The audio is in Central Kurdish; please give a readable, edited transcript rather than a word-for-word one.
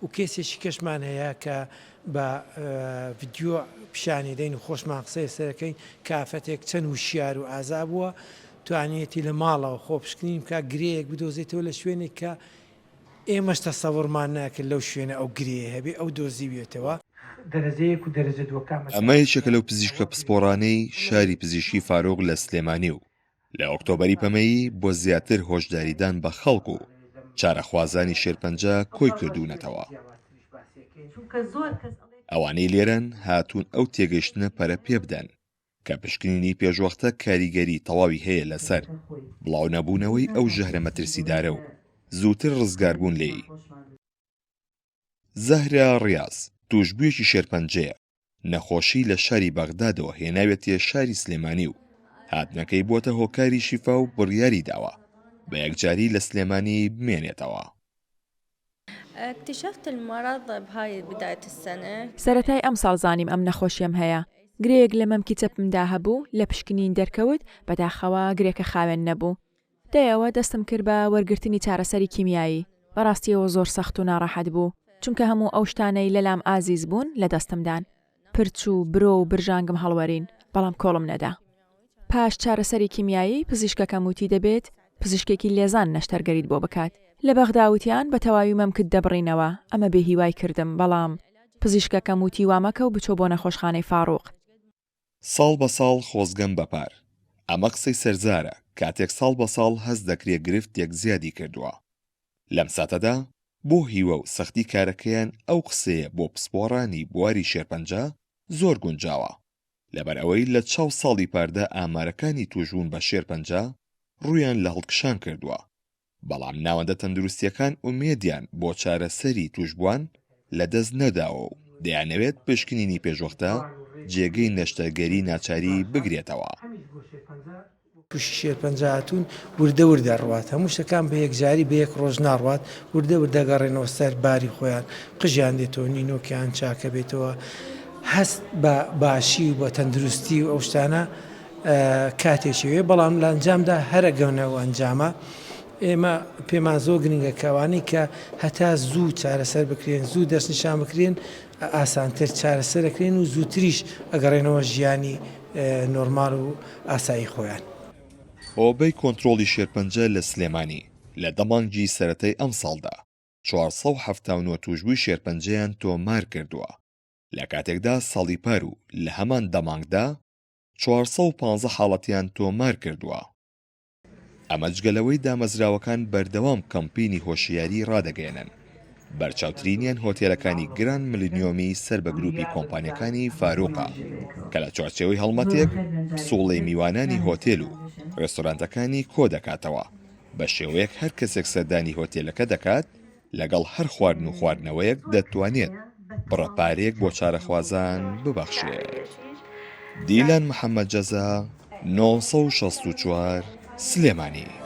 و کێسێکی کەشمان هەیە کە بە ڤیدیۆ پیشانی دەین و خۆشمان قسەی سەرەکەین کافەتێک چەند وشیار و ئازا بووە توانێتی لە ماڵەوە خۆپشکنیم کە گرەیەک بدۆزێتەوە لە شوێنێک کە ئێمەش تەسەوڕمان ناکرد لەو شوێنە ئەو گرەیە هەبێ ئەو دۆزی بێتەوە دەرەجەیەک و دەرەجە دووەکان ئەمە یەکێکە لەو پزیشکە پسپۆڕانەی شاری پزیشکی فارۆق لە سلێمانی و لە ئۆکتۆبەری پەمەیی بۆ زیاتر هۆشداریدان بە خەڵک و چارەخوازانی شێرپەنجە کۆی کردوونەتەوە. ئەوانەی لێرەن هاتوون ئەو تێگەیشتنە پەرە پێ بدەن کە پشکنینی پێشوەختە کاریگەری تەواوی هەیە لەسەر بڵاو نەبوونەوەی ئەو ژەهرە مەترسیدارە و زووتر ڕزگاربوون لێی. زەهرا ڕیاز توشبوویەکی شێرپەنجەیە نەخۆشی لە شاری بەغدادەوە هێناوێتە شاری سلێمانی و هاتنەکەی بۆتە هۆکاری شیفا و بڕیاری داوە بە یەکجاری لە سلێمانی بمێنێتەوە. اكتشفت المرض بهاي بداية السنة. سەرەتای ئەم ساڵ زانیم ئەم نەخۆشیم هەیە. گرەیەک لە مەمکی چەپمدا هەبوو لە پشکنین دەرکەوت بەداخەوە گرێکە خاوێن نەبوو. دەیەوە دەستم کرد بە وەرگرتنی چارەسەری کیمیایی. بەڕاستیەوە زۆر سەخت و ناڕەحەت بوو. چونکە هەموو ئەو شتانەی لەلام ئازیز بوون لە دەستمدان. پرچ و برۆ و برژانگم هەڵوەرین بەڵام کۆڵم نەدا. پاش چارەسەری کیمیایی پزیشکەکەم وتی دەبێت پزیشکێکی لێزان نەشتەرگەریت بۆ بکات. لە بەغداوتیان بە تەواوی مەمکت دەبڕینەوە ئەمە بێهیوای کردم بەڵام پزیشکەکەم وتی وامەکە و بچۆ بۆ نەخۆشخانەی فاڕوق. ساڵ بە ساڵ خۆزگەم بەپار. ئەمە قسەی سەرزارە کاتێک ساڵ بە ساڵ هەست دەکرێت گرفتێک زیادی کردووە. لەم ساتەدا بۆ هیوە و سەختی کارەکەیان ئەو قسەیە بۆ پسپۆڕانی بواری شێرپەنجە زۆر گونجاوە لەبەر ئەوەی لە چاو ساڵی پاردا ئامارەکانی توژبوون بە شێرپەنجە ڕوویان لە هەڵکشان کردووە. بەڵام ناوەندە تەندروستیەکان ئومێدیان بۆ چارەسەری توشبووان لەدەست نەداوە و دەیانەوێت پشکنینی پێشوەختە جێگەی نەشتەرگەری ناچاری بگرێتەوە. تووشی شێرپەنجە هاتوون وردە وردە ڕوات هەموو شتەکان بە یەکجاری بە یەک ڕۆژ ناڕوات وردە وردە گەڕێنەوە سەر باری خۆیان قژیان دێتەوە نینۆکیان چاکە بێتەوە هەست بە باشی و بە تەندروستی و ئەو شتانە کاتێکیوێ بەڵام لە ئەنجامدا هەرە گەونەوە ئەنجامە ئێمە پێمان زۆر گرنگە کەوانی کە هەتا زوو چارەسەر بکرێن زوو دەستنیشان بکرێن ئاسانتر چارەسەر دەکرێن و زووتریش ئەگەڕێنەوە ژیانی نۆرمال و ئاسایی خۆیان. هۆبەی کۆنتڕۆڵی شێرپەنجە لە سلێمانی لە دەمانگی سەرەتای ئەم ساڵدا 479 توشبووی شێرپەنجەیان تۆمار کردووە. لە کاتێکدا ساڵی پار و لە هەمان دەمانگدا 415 حاڵەتیان تۆمار کردووە. ئەمە جگەلەوەی دامەزراوەکان بەردەوام کەمپینی هۆشیاری ڕادەگەێنن. بەرچاوترینیان هۆتێلەکانی گران ملیۆمی سەر بە گروپی کۆمپانیەکانی فاروقە کە لە چوارچێوەی هەڵمەتێک سوڵەی میوانانی هۆتێل و ڕێستۆرانتەکانی کۆ دەکاتەوە بە شێوەیەک هەر کەسێک سەردانی هۆتێلەکە دەکات لەگەڵ هەر خواردن و خواردنەوەیەک دەتوانێت بڕەپارێک بۆ چارەخوازان ببەخشێت. دیلان محەممەد جەزا 964 سلێمانی.